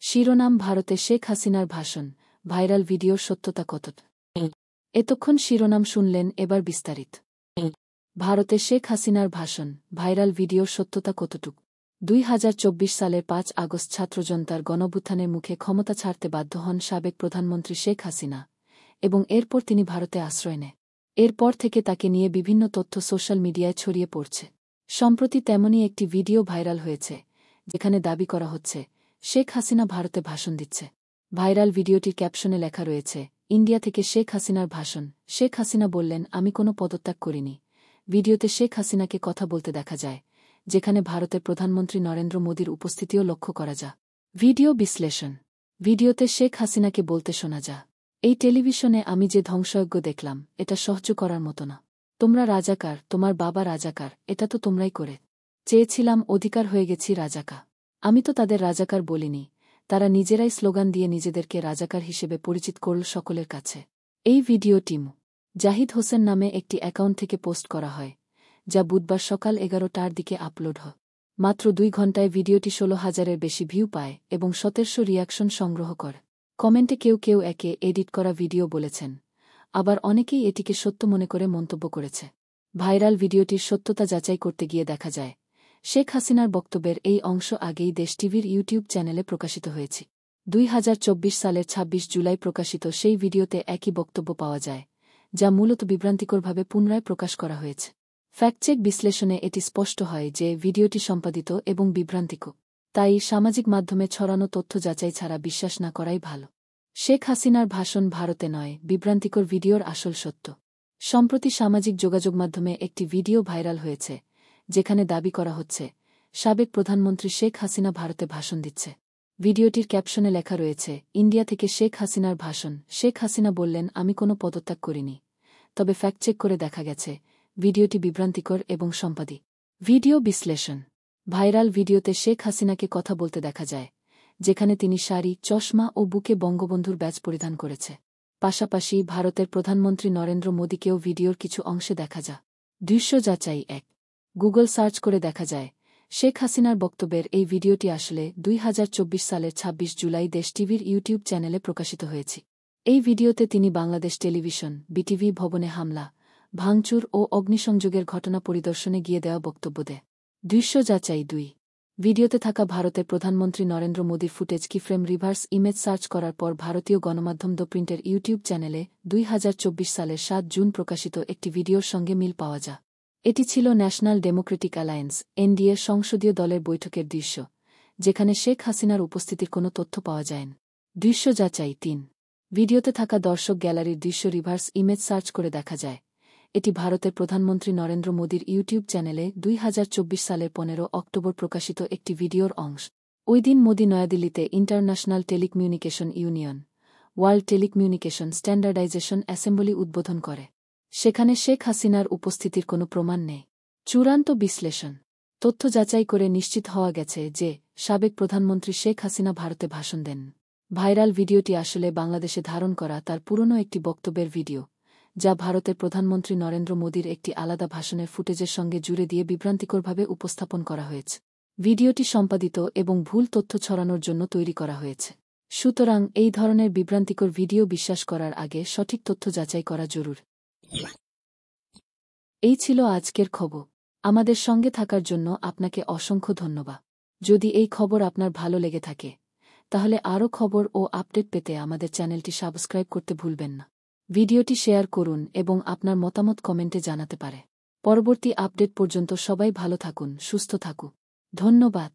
শিরোনাম ভারতে শেখ হাসিনার ভাষণ, ভাইরাল ভিডিওর সত্যতা কতটা? এতক্ষণ শিরোনাম শুনলেন, এবার বিস্তারিত। ভারতে শেখ হাসিনার ভাষণ, ভাইরাল ভিডিওর সত্যতা কতটুকু? 2024 সালের 5 আগস্ট ছাত্রজনতার গণঅভ্যুত্থানের মুখে ক্ষমতা ছাড়তে বাধ্য হন সাবেক প্রধানমন্ত্রী শেখ হাসিনা, এবং এরপর তিনি ভারতে আশ্রয় নেন। এরপর থেকে তাকে নিয়ে বিভিন্ন তথ্য সোশ্যাল মিডিয়ায় ছড়িয়ে পড়ছে। সম্প্রতি তেমনই একটি ভিডিও ভাইরাল হয়েছে, যেখানে দাবি করা হচ্ছে শেখ হাসিনা ভারতে ভাষণ দিচ্ছে। ভাইরাল ভিডিওটির ক্যাপশনে লেখা রয়েছে, ইন্ডিয়া থেকে শেখ হাসিনার ভাষণ। শেখ হাসিনা বললেন, আমি কোনো পদত্যাগ করিনি। ভিডিওতে শেখ হাসিনাকে কথা বলতে দেখা যায়, যেখানে ভারতের প্রধানমন্ত্রী নরেন্দ্র মোদীর উপস্থিতিও লক্ষ্য করা যায়। ভিডিও বিশ্লেষণ। ভিডিওতে শেখ হাসিনাকে বলতে শোনা যায়, এই টেলিভিশনে আমি যে ধ্বংসযজ্ঞ দেখলাম, এটা সহ্য করার মতো না। তোমরা রাজাকার, তোমার বাবা রাজাকার, এটা তো তোমরাই করে চেয়েছিলাম, অধিকার হয়ে গেছি রাজাকা। আমি তো তাদের রাজাকার বলিনি, তারা নিজেরাই স্লোগান দিয়ে নিজেদেরকে রাজাকার হিসেবে পরিচিত করল সকলের কাছে। এই ভিডিওটি জাহিদ হোসেন নামে একটি অ্যাকাউন্ট থেকে পোস্ট করা হয়, যা বুধবার সকাল 11টার দিকে আপলোড হয়। মাত্র 2 ঘণ্টায় ভিডিওটি 16,000-এর বেশি ভিউ পায় এবং 1700 রিয়াকশন সংগ্রহ করে। কমেন্টে কেউ কেউ একে এডিট করা ভিডিও বলেছেন, আবার অনেকেই এটিকে সত্য মনে করে মন্তব্য করেছে। ভাইরাল ভিডিওটির সত্যতা যাচাই করতে গিয়ে দেখা যায়, শেখ হাসিনার বক্তব্যের এই অংশ আগেই দেশ টিভির ইউটিউব চ্যানেলে প্রকাশিত হয়েছে। 2024 সালের 26 জুলাই প্রকাশিত সেই ভিডিওতে একই বক্তব্য পাওয়া যায়, যা মূলত বিভ্রান্তিকরভাবে পুনরায় প্রকাশ করা হয়েছে। ফ্যাক্টচেক বিশ্লেষণে এটি স্পষ্ট হয় যে ভিডিওটি সম্পাদিত এবং বিভ্রান্তিকর। তাই সামাজিক মাধ্যমে ছড়ানো তথ্য যাচাই ছাড়া বিশ্বাস না করাই ভালো। শেখ হাসিনার ভাষণ ভারতে নয়, বিভ্রান্তিকর ভিডিওর আসল সত্য। সম্প্রতি সামাজিক যোগাযোগ মাধ্যমে একটি ভিডিও ভাইরাল হয়েছে, যেখানে দাবি করা হচ্ছে সাবেক প্রধানমন্ত্রী শেখ হাসিনা ভারতে ভাষণ দিচ্ছে। ভিডিওটির ক্যাপশনে লেখা রয়েছে, ইন্ডিয়া থেকে শেখ হাসিনার ভাষণ। শেখ হাসিনা বললেন, আমি কোনো পদত্যাগ করিনি। তবে ফ্যাক্টচেক করে দেখা গেছে, ভিডিওটি বিভ্রান্তিকর এবং সম্পাদিত। ভিডিও বিশ্লেষণ। ভাইরাল ভিডিওতে শেখ হাসিনাকে কথা বলতে দেখা যায়, যেখানে তিনি শাড়ি, চশমা ও বুকে বঙ্গবন্ধুর ব্যাজ পরিধান করেছে। পাশাপাশি ভারতের প্রধানমন্ত্রী নরেন্দ্র মোদীকেও ভিডিওর কিছু অংশে দেখা যায়। দৃশ্য যাচাই 1। গুগল সার্চ করে দেখা যায়, শেখ হাসিনার বক্তব্যের এই ভিডিওটি আসলে 2024 সালের 26 জুলাই দেশ টিভির ইউটিউব চ্যানেলে প্রকাশিত হয়েছে। এই ভিডিওতে তিনি বাংলাদেশ টেলিভিশন, বিটিভি ভবনে হামলা, ভাঙচুর ও অগ্নিসংযোগের ঘটনা পরিদর্শনে গিয়ে দেওয়া বক্তব্য দেয়। দৃশ্য যাচাই 2। ভিডিওতে থাকা ভারতের প্রধানমন্ত্রী নরেন্দ্র মোদীর footage keyframe reverse image search করার পর ভারতীয় গণমাধ্যম দ্য প্রিন্টের ইউটিউব চ্যানেলে 2024 সালের 7 জুন প্রকাশিত একটি ভিডিওর সঙ্গে মিল পাওয়া যায়। এটি ছিল ন্যাশনাল ডেমোক্রেটিক অ্যালায়েন্স এনডিএ সংসদীয় দলের বৈঠকের দৃশ্য, যেখানে শেখ হাসিনার উপস্থিতির কোনো তথ্য পাওয়া যায়নি। দৃশ্য যাচাই 3। ভিডিওতে থাকা দর্শক গ্যালারির দৃশ্য রিভার্স ইমেজ সার্চ করে দেখা যায়, এটি ভারতের প্রধানমন্ত্রী নরেন্দ্র মোদীর ইউটিউব চ্যানেলে 2024 সালের 15 অক্টোবর প্রকাশিত একটি ভিডিওর অংশ। ওই দিন মোদী নয়াদিল্লিতে international telecommunication union, world telecommunication standardisation assembly উদ্বোধন করে। সেখানে শেখ হাসিনার উপস্থিতির কোনো প্রমাণ নেই। চূড়ান্ত বিশ্লেষণ। তথ্য যাচাই করে নিশ্চিত হওয়া গেছে যে সাবেক প্রধানমন্ত্রী শেখ হাসিনা ভারতে ভাষণ দেন। ভাইরাল ভিডিওটি আসলে বাংলাদেশে ধারণ করা তার পুরনো একটি বক্তব্যের ভিডিও, যা ভারতের প্রধানমন্ত্রী নরেন্দ্র মোদীর একটি আলাদা ভাষণের ফুটেজের সঙ্গে জুড়ে দিয়ে বিভ্রান্তিকরভাবে উপস্থাপন করা হয়েছে। ভিডিওটি সম্পাদিত এবং ভুল তথ্য ছড়ানোর জন্য তৈরি করা হয়েছে। সুতরাং এই ধরনের বিভ্রান্তিকর ভিডিও বিশ্বাস করার আগে সঠিক তথ্য যাচাই করা জরুরি। এই ছিল আজকের খবর। আমাদের সঙ্গে থাকার জন্য আপনাকে অসংখ্য ধন্যবাদ। যদি এই খবর আপনার ভালো লেগে থাকে, তাহলে আরও খবর ও আপডেট পেতে আমাদের চ্যানেলটি সাবস্ক্রাইব করতে ভুলবেন না। ভিডিওটি শেয়ার করুন এবং আপনার মতামত কমেন্টে জানাতে পারে। পরবর্তী আপডেট পর্যন্ত সবাই ভালো থাকুন, সুস্থ থাকুন। ধন্যবাদ।